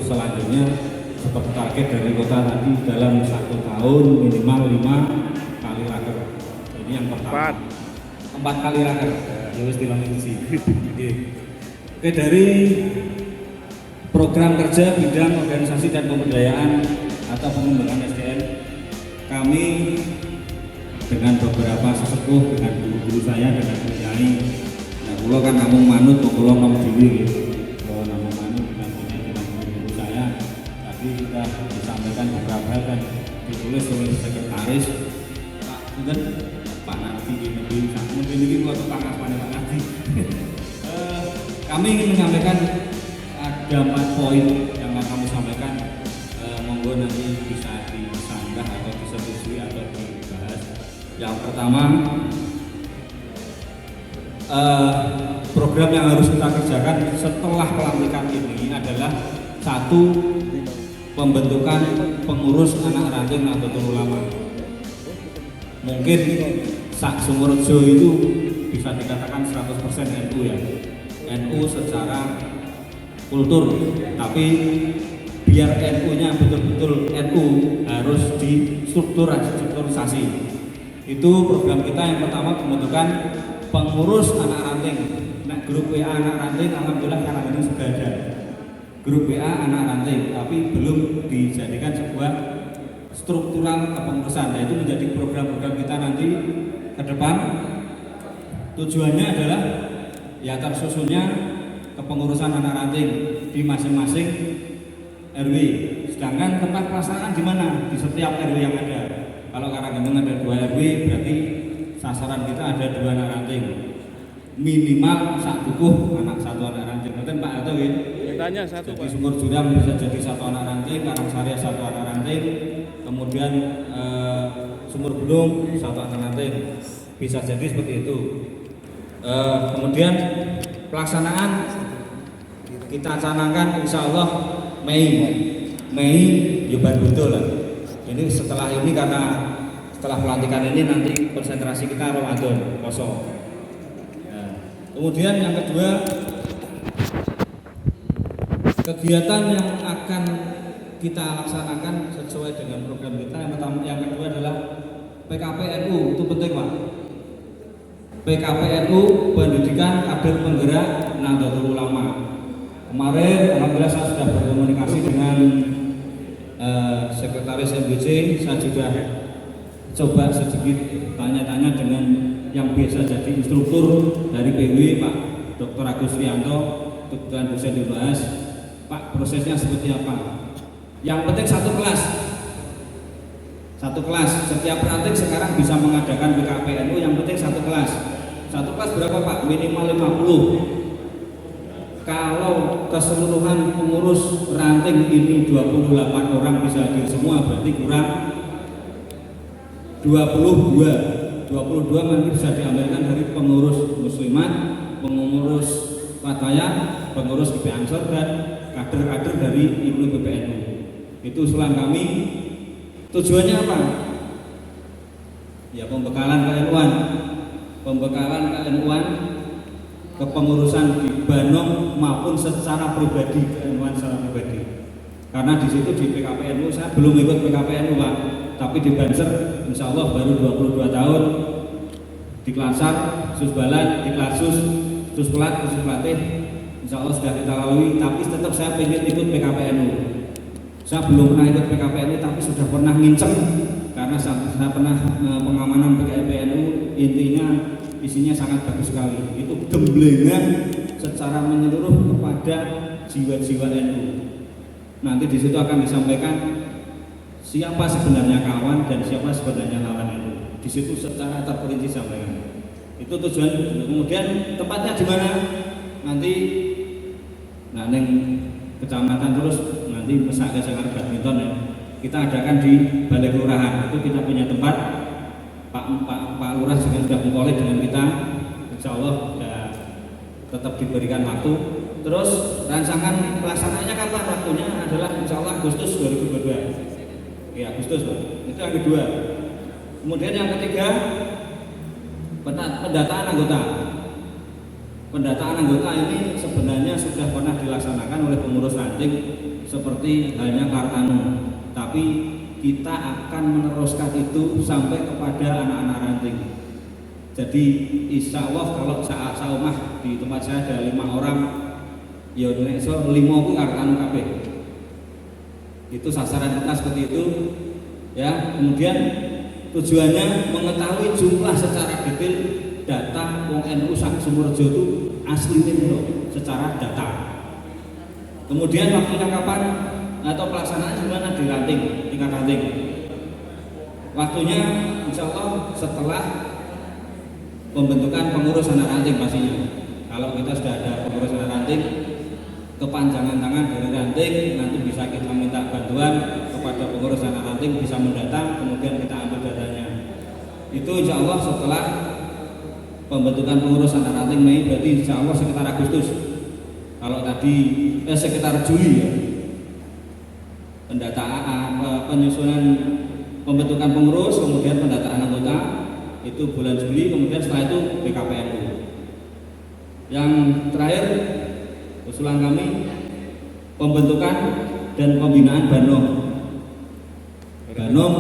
selanjutnya seperti target dari kota tadi dalam 1 tahun minimal 5 kali raker. Ini yang pertama. 4 kali raker. Ya wis dilangi sih. Oke, dari program kerja bidang organisasi dan pemberdayaan atau pengembangan SDM, kami dengan beberapa sesepuh, dengan guru-guru saya, dengan kiai. Nah, kula kan namung manut, kula nom dhewe gitu. Kalau namung manut dengan guru-guru saya, tadi sudah disampaikan beberapa hal dan ditulis oleh sekretaris Pak Bunten, Pak Nardi ini, mungkin ini kula tukang apane Pak Nardi. Kami ingin menyampaikan ada 4 poin yang akan kami sampaikan. Monggo nanti bisa disanggah atau disetujui atau dibahas. Yang pertama, program yang harus kita kerjakan setelah pelantikan ini adalah 1. Pembentukan pengurus anak ranting Nahdlatul Ulama. Mungkin sak Sumurjo itu bisa dikatakan 100% NU ya. NU secara kultur, tapi biar NU-nya betul-betul NU harus distrukturisasi. Itu program kita yang pertama, pembentukan pengurus anak ranting. Nah, grup WA anak ranting alhamdulillah sekarang ini sudah ada. Grup WA anak ranting, tapi belum dijadikan sebuah struktural kepengurusan. Nah, itu menjadi program-program kita nanti ke depan. Tujuannya adalah ya tersusunnya kepengurusan anak ranting di masing-masing RW. Sedangkan tempat pelaksanaan di mana? Di setiap RW yang ada. Kalau Karanggendeng ada 2 RW, berarti sasaran kita ada 2 anak ranting. Minimal sak dukuh anak 1 anak ranting. Nanti Pak Ato ya. Tanya 1 Pak. Di Sumur Juram bisa jadi 1 anak ranting, Karangsari 1 anak ranting, kemudian Sumur Belung 1 anak ranting. Bisa jadi seperti itu. Kemudian pelaksanaan kita canangkan insya Allah Mei ya baru betul lah. Jadi setelah ini karena setelah pelantikan ini nanti konsentrasi kita Ramadan kosong. Nah, kemudian yang kedua, kegiatan yang akan kita laksanakan sesuai dengan program kita. Yang pertama, yang kedua adalah PKPNU, itu penting Pak. PKPNU, pendidikan kader penggerak Nahdlatul Ulama. Kemarin alhamdulillah saya sudah berkomunikasi dengan sekretaris MBC. Saya juga coba sedikit tanya-tanya dengan yang biasa jadi instruktur dari PW, Pak Dr. Agus Rianto, dan bisa dibahas Pak prosesnya seperti apa. Yang penting satu kelas, setiap ranting sekarang bisa mengadakan PKPNU. Yang penting satu kelas berapa Pak? Minimal 50. Kalau keseluruhan pengurus ranting ini 28 orang bisa hadir semua, berarti kurang 22 nanti bisa diambilkan dari pengurus muslimat, pengurus Fatayah, pengurus IP Ansor, dan kader-kader dari Ibnu PBNU. Itu usulan kami. Tujuannya apa? Ya pembekalan KNU-an, kepengurusan di Banong maupun secara pribadi, KNU-an secara pribadi. Karena di situ di PKPNU saya belum ikut PKPNU Pak, tapi di Banser insya Allah baru 22 tahun, di Klansar, Susbalan, di Klasus, Suspelat, Suspelatih, insya Allah sudah kita lalui. Tapi tetap saya ingin ikut PKPNU. Saya belum pernah ikut PKPNU, tapi sudah pernah nginceng karena saya pernah pengamanan PKPNU. Intinya isinya sangat bagus sekali. Itu gemblengan secara menyeluruh kepada jiwa-jiwa NU. Nanti di situ akan disampaikan siapa sebenarnya kawan dan siapa sebenarnya lawan NU. Di situ secara terperinci sampaikan. Itu tujuan. Kemudian tempatnya di mana? Nanti neng kecamatan terus nanti mesak ke Jakarta badminton ya. Kita adakan di Balai Kelurahan. Itu kita punya tempat. Pak Lurah juga sudah mengkolek dengan kita. Insya Allah ya, tetap diberikan waktu. Terus rancangan pelaksanaannya kapan? Waktunya adalah insya Allah Agustus 2022. Ya Agustus Pak. Itu yang kedua. Kemudian yang ketiga, pendataan anggota. Pendataan anggota ini sebenarnya sudah pernah dilaksanakan oleh pengurus ranting seperti halnya Kartano, tapi kita akan meneruskan itu sampai kepada anak-anak ranting. Jadi insya Allah kalau saat saumah di tempat saya ada 5 orang, ya so 5 itu Kartano kabeh. Itu sasaran kita seperti itu, ya. Kemudian tujuannya mengetahui jumlah secara detail data wong NU sak Sumurjo itu aslinya loh, secara data. Kemudian waktunya kapan atau pelaksanaan gimana di ranting, tingkat ranting. Waktunya insya Allah setelah pembentukan pengurus anak ranting pastinya. Kalau kita sudah ada pengurus anak ranting, kepanjangan tangan dari ranting, nanti bisa kita minta bantuan kepada pengurus anak ranting, bisa mendatang, kemudian kita ambil datanya. Itu insya Allah setelah pembentukan pengurus anak ranting Mei, berarti insya Allah sekitar Agustus. Kalau tadi sekitar Juli ya, pendataan penyusunan pembentukan pengurus, kemudian pendataan anggota itu bulan Juli, kemudian setelah itu BKPNU. Yang terakhir usulan kami pembentukan dan pembinaan Banom. Banom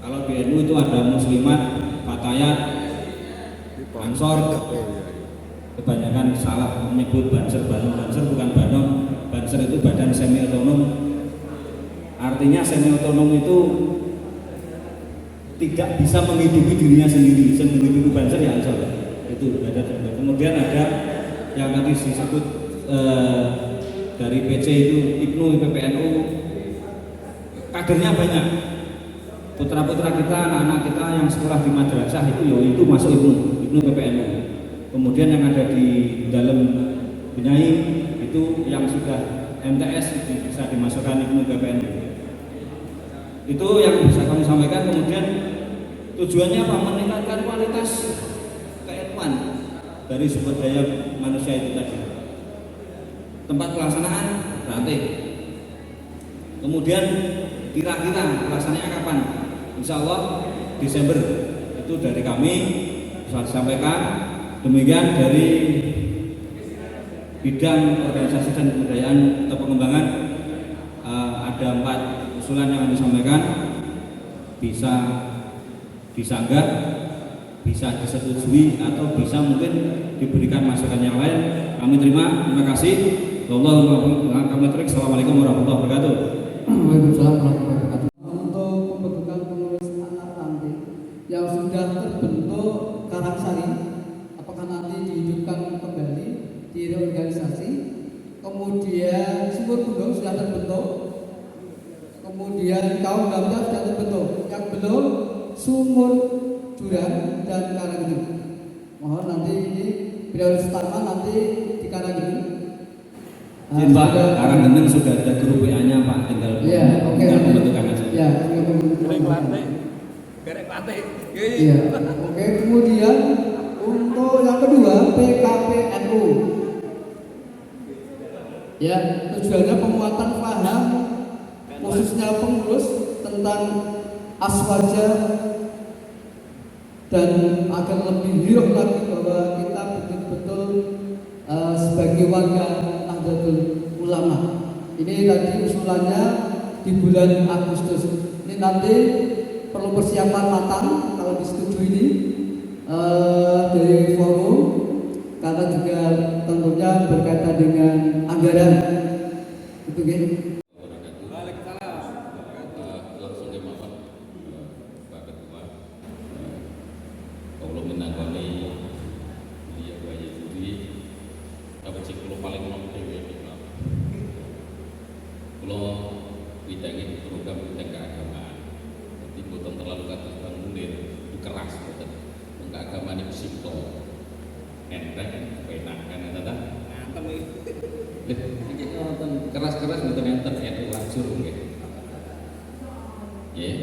kalau di NU itu ada Muslimat, Fatayat, Ansor. Kebanyakan salah menyebut Banser, Banom. Banser bukan Banom. Banser itu badan semi otonom. Artinya semi otonom itu tidak bisa menghidupi dirinya sendiri. Menghidupi Banser ya Ansor. Itu ada. Kemudian ada yang tadi disebut dari PC itu IPNU, PPNU, kadernya banyak. Putra-putra kita, anak-anak kita yang sekolah di madrasah itu masuk IPNU, PPNU. Kemudian yang ada di dalam Benyai itu yang sudah MTS itu bisa dimasukkan IPNU, PPNU. Itu yang bisa kami sampaikan. Kemudian tujuannya apa? Meningkatkan kualitas keilmuan dari sumber daya manusia itu tadi. Tempat pelaksanaan ranting. Kemudian kira-kira pelaksanaannya kapan? Insya Allah Desember. Itu dari kami bisa disampaikan. Demikian dari bidang organisasi dan kebudayaan atau pengembangan, ada 4 usulan yang kami sampaikan, bisa disanggah, bisa disetujui, atau bisa mungkin diberikan masukan yang lain. Kami terima kasih. Assalamualaikum warahmatullahi wabarakatuh. Waalaikumsalam warahmatullahi wabarakatuh. Untuk pembentukan pengurus anak ranting yang sudah terbentuk Karangsari, apakah nanti dihidupkan kembali di organisasi? Kemudian Sumur Gunung sudah terbentuk, kemudian Kaum Bangsa sudah terbentuk. Yang belum Sumur Jurang dan Karanggeneng. Mohon nanti ini prioritas utama nanti di Karanggeneng. Pak, Karanggeneng sudah ada grup WA-nya Pak, tinggal pembentukan aja. Ya, iya. Oke, kemudian untuk yang kedua PKPNU. Ya, tujuannya penguatan paham khususnya pengurus tentang aswaja dan agar lebih hiruk lagi bahwa kita betul-betul sebagai warga Nahdlatul Ulama. Ini tadi usulannya di bulan Agustus. Ini nanti perlu persiapan matang kalau disetujui ini dari forum, karena juga tentunya berkaitan dengan anggaran. Itu kan. Keras-keras betul enten NU lajur nggih. Nggih.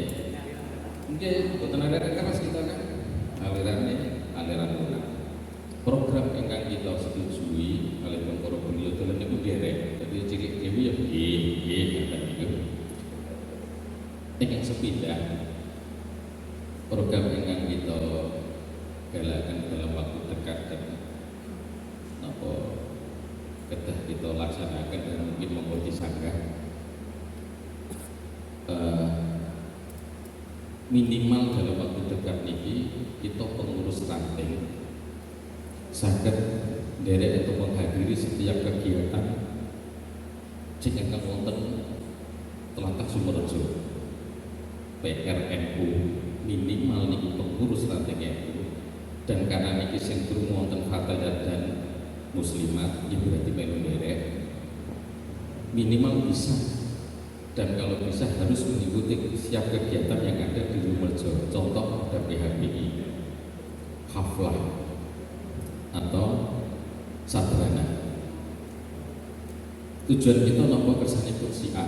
Nggih, boten aliran keras kita kan. Aliran lunak. Program ingkang kita setujui oleh para beliau dalam niku derek. Dadi cilik dewi ya nggih ngoten niku. Ingkang sepindah program ingkang kita galakan dalam waktu dekat dan napa kedah kita laksanakan dan mungkin monggo disanggah minimal dalam waktu dekat niki kita pengurus ranting saged nderek atau menghadiri setiap kegiatan sing ingkang wonten tlatah Sumerejo. PRNU minimal niki pengurus ranting NU, dan karena niki sing krungu wonten fatayat dan muslimat ya berarti melu nderek minimal bisa, dan kalau bisa harus mengikuti setiap kegiatan yang ada di Sumerejo. Contoh ada PHBI, haflah atau sadrana. Tujuan kita nopo kersane siar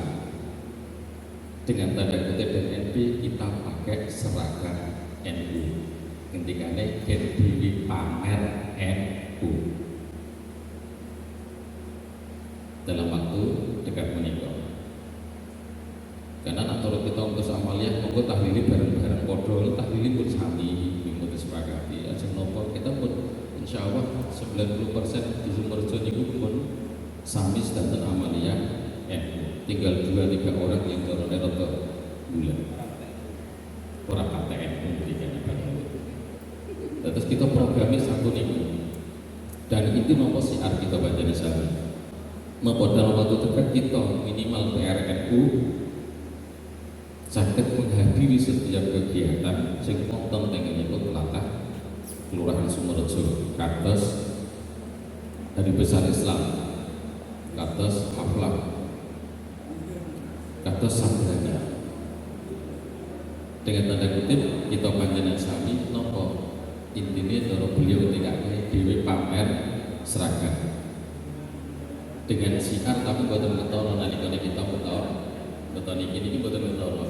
dengan tanda kutip dan NP kita pakai seragam NU. Ngendikane gen dhewe pamer NU dalam waktu dekat menikah. Karena nak turut kita untuk amaliyah, monggo tahlili bareng-bareng podo, tahlili pun sami, minggu disepakati. Aja nopo kita pun insya Allah 90% di Sumerejo niku pun sami sedanten amaliyah NU. Tinggal 2-3 orang yang dorone rada bulan. Ora KTN dikene padahal. Terus kita programi satu niku. Dan itu nopo siar kita baca di sana. Nopo dalam waktu dekat kita minimal PRNU saged menghadiri setiap kegiatan sing wonten teng nipun tlatah Kelurahan Sumerejo, kados Hari Besar Islam, kados haflah, kados sadrana. Dengan tanda kutip kita panjenengan sami nopo intine cara beliau tikake dhewe pamer seragam dengan siar, tapi boten ketara nalikane kita beton iki boten ketara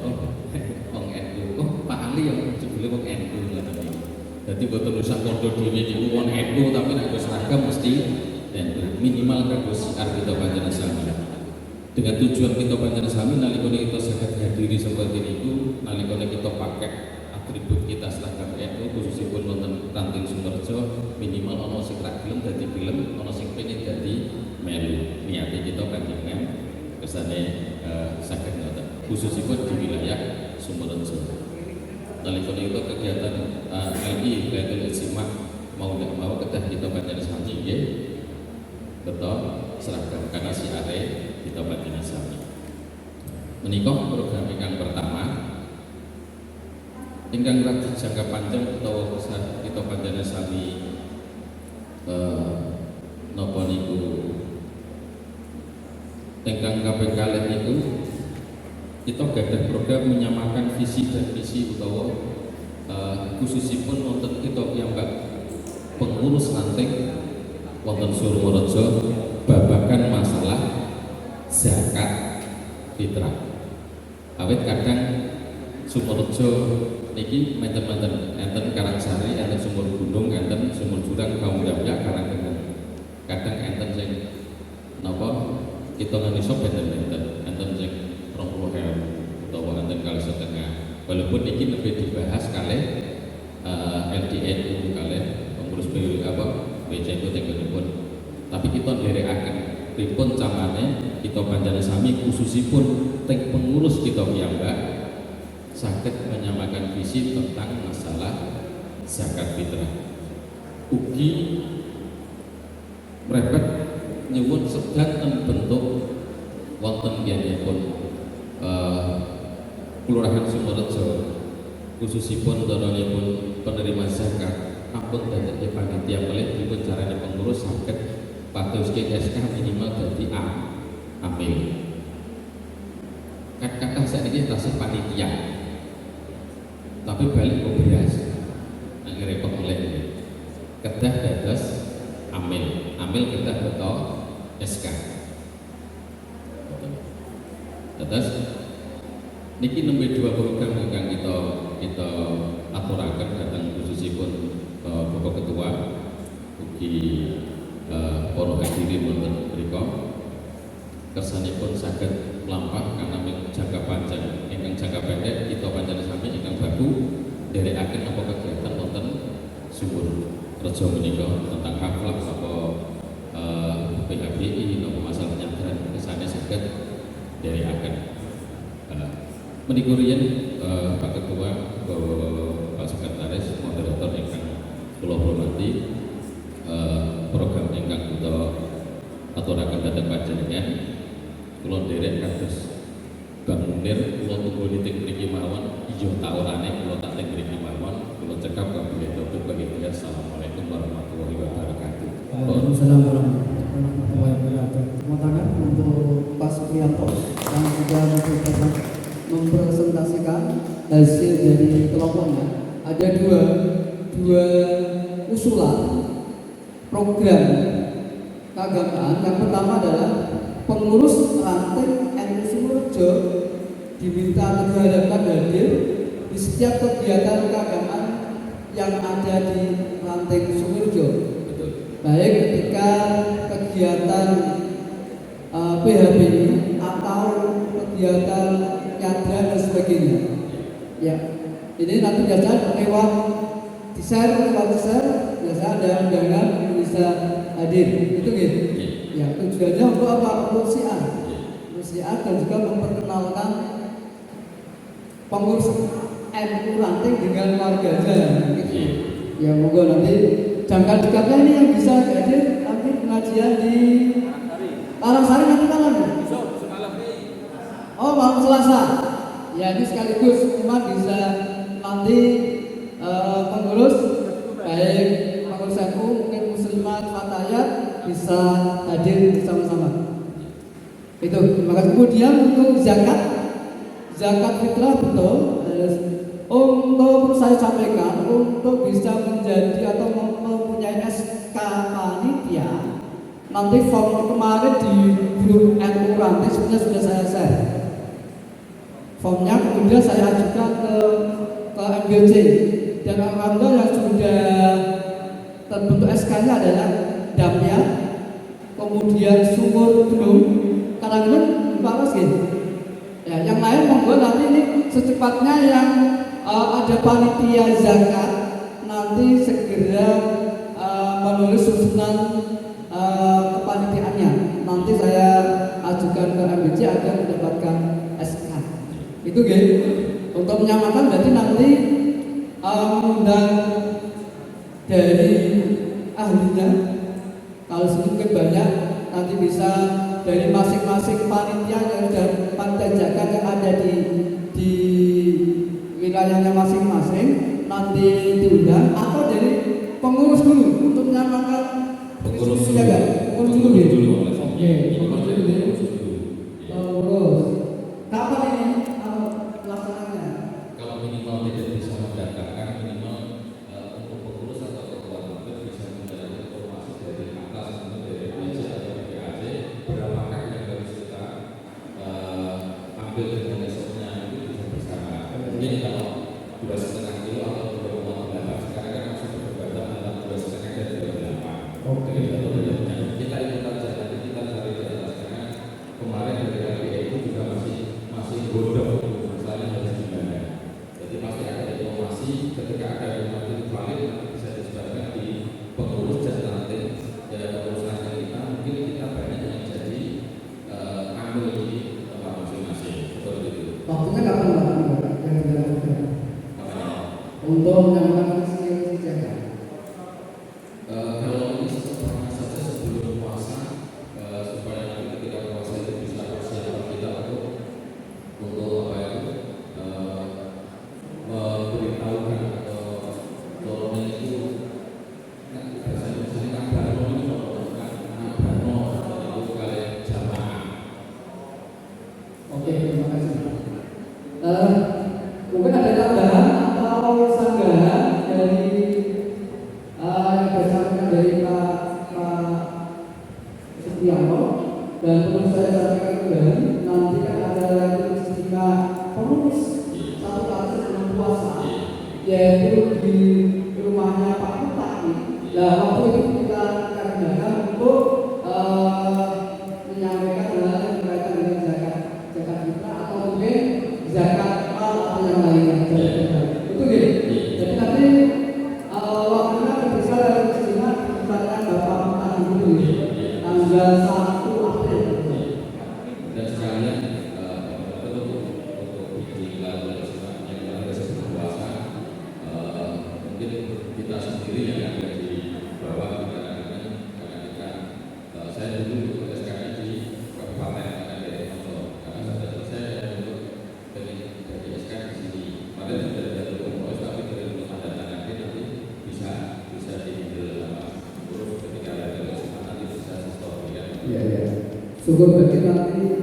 wong NU. Oh Pak Ali yang jebule wong NU ngoten iki. Dadi boten usah podo dhewe niku wong NU, tapi nek seragam mesti minimal kanggo siar kita panjenengan sami. Dengan tujuan kita panjenengan sami nalikane kita saged hadiri seperti niku, nalikane kita pakai atribut kita seragam NU khususipun wonten ranting Sumerejo, minimal ana sing ra gelem dadi gelem, ana sing pengen dadi melu. Niate kita panjenengan kesane saged ngoten khususipun di wilayah Sumerejo. Nalikane itu kegiatan LI Lailatul Ijtima mau tidak mau kedah kita panjenengan sami nggih betul seragam karena siare kita panjenengan sami. Menika program ingkang pertama ingkang radi jangka panjang utawa kita panjenengan sami napa niku ingkang kaping kalih niku kita gadah program menyamakan visi dan misi utawa khususipun wonten kita piyambak pengurus ranting wonten Sumerejo babagan masalah zakat fitrah. Awit kadang Sumerejo niki menten-menten enten Karangsari, enten Sumur Gunung, enten Sumur Jurang, Kaumdamya, Karanggeneng. Kadang enten sing napa kita nganisa benten-benten, enten sing 20.000 utawa enten kali setengah. Walaupun niki lebih dibahas kalih LDNU kalih pengurus BCNU tenggonipun. Tapi kita nderekaken pripun camane kita panjenengan sami khususipun teng pengurus kita piyambak saged menyamakan visi tentang masalah zakat fitrah. Ugi mrepet nyuwun sedanten bentuk wonten biyanipun Kelurahan Sumerejo khususipun daranipun penerima zakat ampun dadi panitia melih dipun carane pengurus saged patuske SK minimal dadi amil. Kata saiki tasih panitia. Tapi balik ke beras nang repot melih. Kedah dados amil kedah beto SK. Terus niki nembe 2 program ingkang kita aturaken dhateng khususipun Bapak Ketua ugi para hadirin wonten mriku kersanipun saged mlampah karena jangka panjang ingkang jangka pendek kita panjenengan sami ingkang baku nderekaken apa kegiatan wonten Sumerejo menika tentang haflah apa PHBI nopo masalah nyadran kesane saged dari akan menikurian Pak Ketua, Pak Sekretaris, moderator ingkang kula hormati, program ingkang kita aturaken dhateng panjenengan kula nderek kados Bang Munir, kula tunggu nitik mriki mawon, iya tak orane kula tak teng mriki mawon, kula cekap kabeh topik bagi kita. Assalamualaikum warahmatullahi wabarakatuh. Waalaikumsalam warahmatullahi wabarakatuh. Terima tangan untuk Pak Supriyanto yang sudah mempresentasikan hasil dari kelompoknya. Ada dua usulan program keagamaan. Yang pertama adalah pengurus ranting NU Sumorejo diminta diharapkan hadir di setiap kegiatan keagamaan yang ada di ranting Sumorejo, baik ketika kegiatan PHBI atau kegiatan nyadran dan sebagainya. Ya, ini nanti biasa lewat di-share, biasa ada undangan bisa hadir. Itu gitu. Ya, tujuannya untuk apa? Untuk siar dan juga memperkenalkan pengurus NU Ranting dengan warganya. Gitu. Ya, moga nanti jangka dekatnya ini yang bisa hadir nanti pengajian di Parangsari nanti malam ya? Oh, malam Selasa. Ya, ini sekaligus umat bisa nanti pengurus baik pengurus NU mungkin muslimat fatayat bisa hadir bersama-sama. Itu, terima kasih. Kemudian untuk zakat fitrah betul. Untuk saya sampaikan, untuk bisa menjadi atau mempunyai SK panitia, nanti form kemarin di grup NU Ranting sebenarnya sudah saya share. Formnya kemudian saya ajukan ke MBC dan alhamdulillah yang sudah terbentuk SK-nya adalah Damya, kemudian Sumur Gunung, Karanggun, Pak Mas gitu. Ya, yang lain monggo nanti ini secepatnya yang ada panitia zakat nanti segera menulis susunan kepanitiaannya. Nanti saya ajukan ke MBC agar mendapatkan SK. Itu gitu. Untuk menyamakan berarti nanti undang dari ahlinya. Kalau sedikit banyak nanti bisa dari masing-masing panitia yang sudah panitia zakat yang ada di wilayahnya masing-masing nanti diundang atau dari pengurus dulu untuk menyamakan Pengurus ya kan? Pengurus dulu ya. Oke, pengurus dulu ya. Pengurus. Kapan ini pelaksananya? Kalau minimal tidak bisa mendaftarkan, minimal untuk pengurus atau ketua ranting bisa mencari informasi dari atas atau dari BC atau BPAC berapakah yang harus kita ambil dengan esoknya itu bisa bersama. Mungkin kalau 2,5 kilo atau 2,8 sekarang kan masih perdebatan antara 2,5 dan 2,8. Oke. Kita ikut aja nanti kita cari di atas karena kemarin dari KPI itu juga masih bodoh masalah harus gimana. Jadi pasti ada informasi ketika ada informasi valid nanti bisa disebarkan di pengurus dan ranting pengurus ranting kita mungkin kita banyak yang jadi ambil di tempat masing-masing seperti itu. Waktunya kapan Pak? Yang dilakukan untuk menyamakan visi zakat. Kalau ini pernah saja sebelum puasa supaya nanti ketika puasa itu bisa persiapan kita untuk apa itu memberitahukan atau tolongnya itu biasanya misalnya kabarno itu kabarno itu kalian jamaah. Oke, terima kasih. Mungkin ada tambahan atau sanggahan syukur berarti nanti